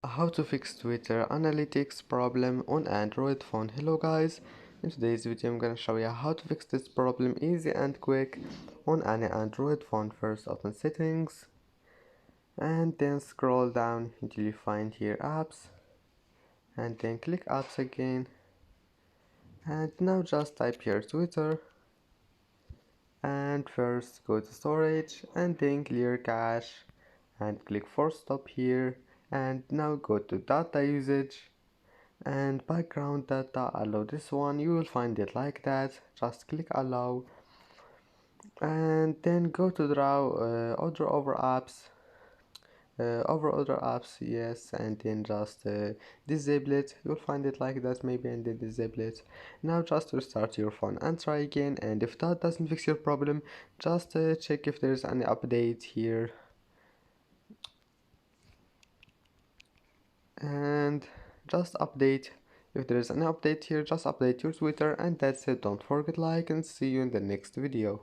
How to fix Twitter analytics problem on Android phone. Hello guys, in today's video I'm gonna show you how to fix this problem easy and quick on any Android phone. First open settings and then scroll down until you find here apps and then click apps again, and now just type here Twitter and first go to storage and then clear cache and click force stop here, and now go to data usage and background data, allow this one. You will find it like that, just click allow and then go to draw order over apps, over other apps, yes, and then just disable it. You'll find it like that maybe, and then disable it. Now just restart your phone and try again, and if that doesn't fix your problem, just check if there's any update here, and just update. If there is an update here, just update your Twitter, and that's it. Don't forget like and see you in the next video.